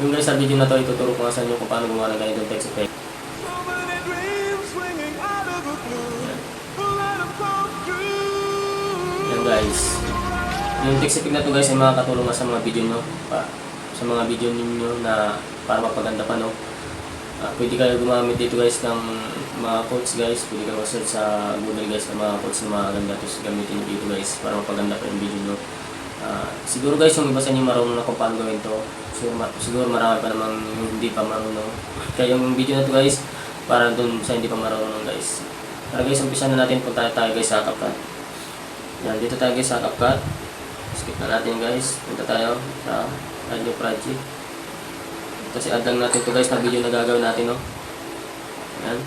Yung guys, sa video na to, ituturo ko nga sa inyo kung paano gumawa ng ganitong text effect. Yan guys. Yung text effect na to guys ay makakatulong nga sa mga video nyo. Sa mga video ninyo na para mapaganda pa, no? Pwede kayo gumamit dito guys ng mga quotes guys. Pwede kayo search sa Google guys ng mga quotes na maganda. Tapos gamitin nyo dito guys para mapaganda pa yung video nyo. Siguro guys yung iba sa inyo marunong na kung paano gawin to. Siguro marami pa namang hindi pa marunong. Kaya yung video na to guys, para dun sa hindi pa marunong guys. Tara guys, umpisa na natin. Punta tayo guys sa CapCut. Yan, dito tayo guys sa CapCut. Skip na natin guys. Punta tayo sa Add New Project. Kasi add lang natin to guys na video na gagawin natin, no? Yan.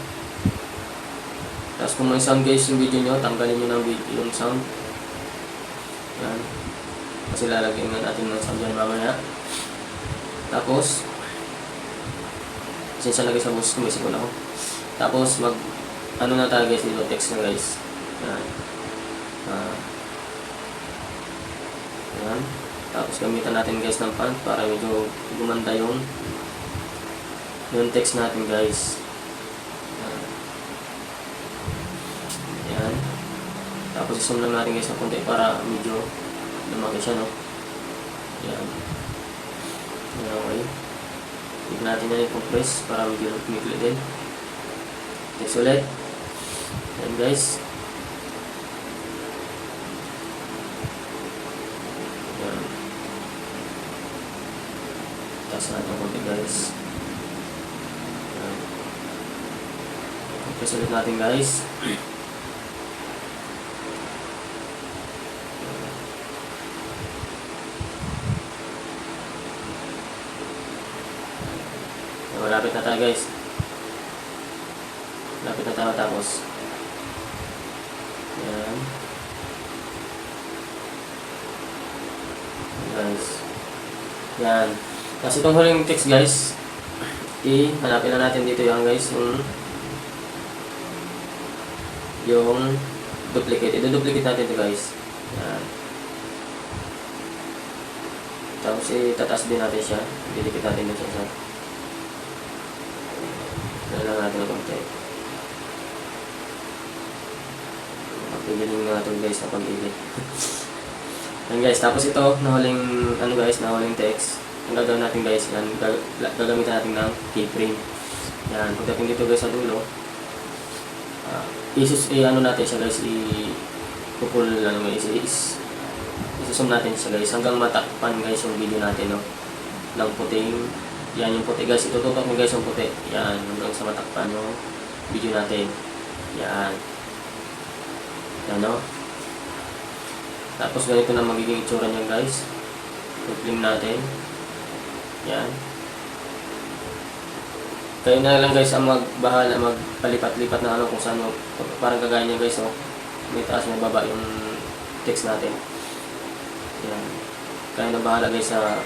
Tapos kung may sound guys yung video nyo, tanggalin nyo ng video yung sound. Yan. Kasi lalagyan nga natin ng sound dyan mamaya. Tapos sinsa lagay sa boses, kumisipon ako. Tapos ano na tayo guys dito, text na guys. Yan. Yan. Tapos gamitan natin guys ng font para medyo gumanda yung text natin guys. Yan. Tapos isum lang natin guys ng konti para medyo lumaki siya, no? Yan. Okay. Tignan natin na yung compress para medyo kumikli din. Text ulit. Yan guys. Yan. Taas natin ang konti guys. Yan. Compress ulit natin guys. Malapit na tayo guys. Malapit na tayo matapos. Yan. Guys. Yan. Kasi itong huling text guys, hanapin na natin dito yan guys. Yung duplicate. I-duplicate natin ito guys. Yan. Tapos itataas din natin siya. Didikit natin din siya. Kailangan natin na konti. Papigiling nga ito guys na pag-edit. Yan guys, tapos ito, nahuling nahuling text. Ang gagawin natin guys, yan, gagamitan natin ng keyframe. Yan, pagdating dito guys sa dulo, ano natin siya guys, i-pull lang guys, isusum natin siya guys, hanggang matakpan guys yung video natin, no? Ng puting. Yan yung puti guys, itututok mo guys yung puti. Yan, hanggang sa matakpan yung video natin. Yan. Yan, no? Tapos ganito na magiging itsura niyan guys. I-film natin. Yan. Kayo na lang guys ang magbahala, magpalipat-lipat na ano kung saan. Parang kagaya niya guys, oh. May taas may baba yung text natin. Yan. Kayo na bahala guys sa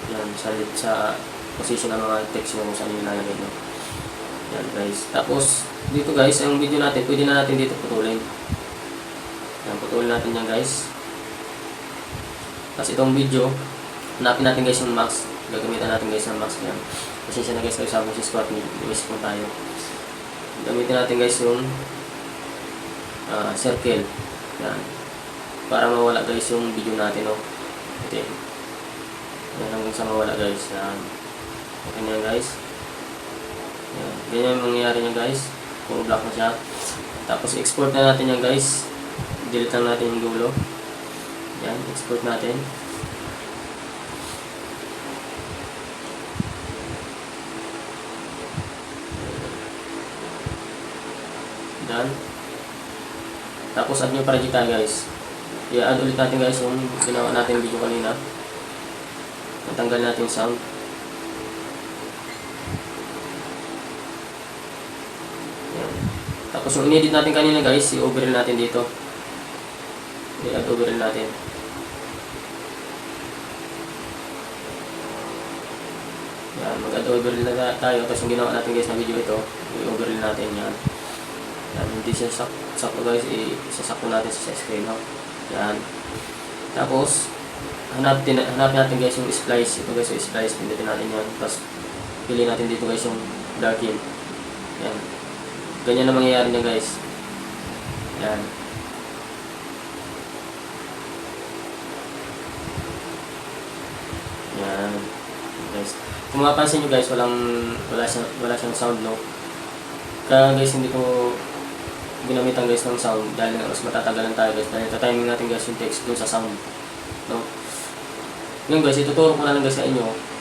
yan, sa position ng mga text nyo kung saan yung lalagay nyo. Yan guys. Tapos dito guys, ang video natin, pwede na natin dito putulin. Yan, putulin natin yan guys. Tapos itong video, hanapin natin guys yung max. Gagamitan natin guys ng max yan. Kasi siya na guys kayo sa boses ko at miss po tayo. Gamitin natin guys yung circle. Yan. Para mawala guys yung video natin, no? Ito yan. Yan hanggang sa mawala guys. Yan. Okay na guys. Yan. Ganyan yung mangyayari niya guys. Puro black na siya. Tapos export na natin yan guys. Delete lang natin yung dulo. Yan. Export natin. Done. Tapos add new project tayo guys. I-add ulit natin guys yung ginawa natin video kanina. Natanggal natin yung sound. Tapos yung in-edit natin kanina guys, i-overlay natin dito. I-add overlay natin. Yan, mag-add overlay na tayo. Tapos yung ginawa natin guys na video ito, i-overlay natin yan. Yan, hindi siya sakto guys, isasakto natin sa screen, no? Yan. Tapos, hanapin natin guys yung splice. Ito guys yung splice, pindutin natin yan. Tapos pili natin dito guys yung darken. Yan. Ganyan na mangyayari niya guys. Yan. Yan. Guys. Kung mapapansin nyo guys, wala siyang sound, no? Kaya guys, hindi ko ginamitan guys ng sound dahil mas matatagalan tayo guys. Dahil tatiming natin guys yung text dun sa sound, no? Ngayon guys, ituturo ko na lang guys sa inyo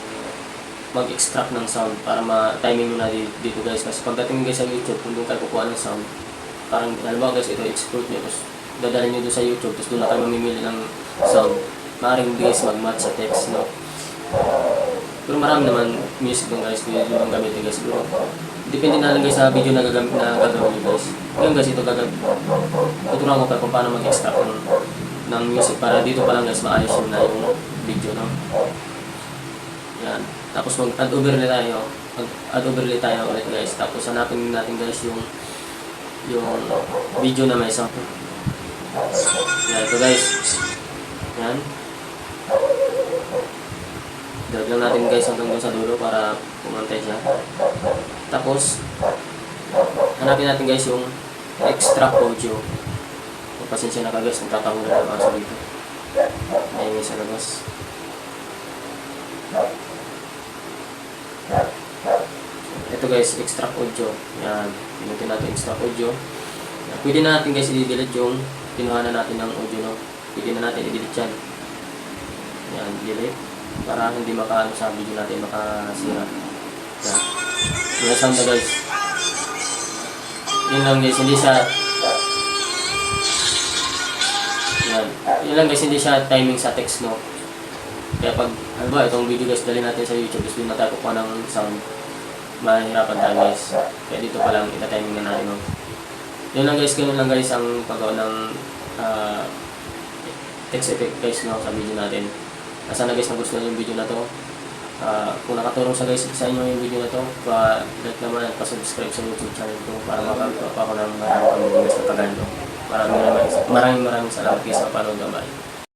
mag-extract ng sound para ma-timing nyo na dito guys. Kasi pagdating guys sa YouTube, kung doon kayo kukuha ng sound, parang halimbawa guys, ito export nyo, tapos dadalhin nyo doon sa YouTube, tapos doon na kayo mamimili ng sound. Maaaring guys mag-match sa text, no? Pero marami naman music doon guys, doon ang gamitin guys. Pero depende na lang guys sa video na gagawin guys. Ngayon guys, ito tuturuan ko kayo kung paano mag-extract ng music para dito pa lang guys maayos yun na yung video, no? Yan. Tapos mag-add overlay tayo. Mag-add overlay tayo ulit guys. Tapos hanapin natin guys yung video na may sound. Yan, ito guys. Yan. Drag lang natin guys hanggang doon sa dulo para pumantay siya. Tapos hanapin natin guys yung extract audio. Pasensya na ka guys, nagtatanggal na kaso dito. Ayun sa labas. Ito guys, extract audio. Yan, pinutin natin extract audio. Yan. Pwede na natin guys i-delete yung pinuhanan natin ng audio, no? Pwede na natin i-delete yan. Yan, delete. Para hindi makaano sa video natin, makasira. Yan. Yung sound na guys. Yun lang guys, hindi siya yan. Yun lang guys, hindi siya timing sa text, no? Kaya pag, ano ba, itong video guys, dali natin sa YouTube, tapos doon na tayo kukuha ng sound, mahirapan tayo guys. Kaya dito pa lang, ita-timing na natin, no? Yun lang guys, ganun lang guys ang paggawa ng text effect guys, no, sa video natin. Sana guys, nagustuhan yung video na to. Kung nakatulong sa guys sa inyo yung video na to, pa-like naman at pa-subscribe sa YouTube channel ko para makagawa pa ako ng maraming video guys na pagano. Maraming salamat guys sa panood, bye.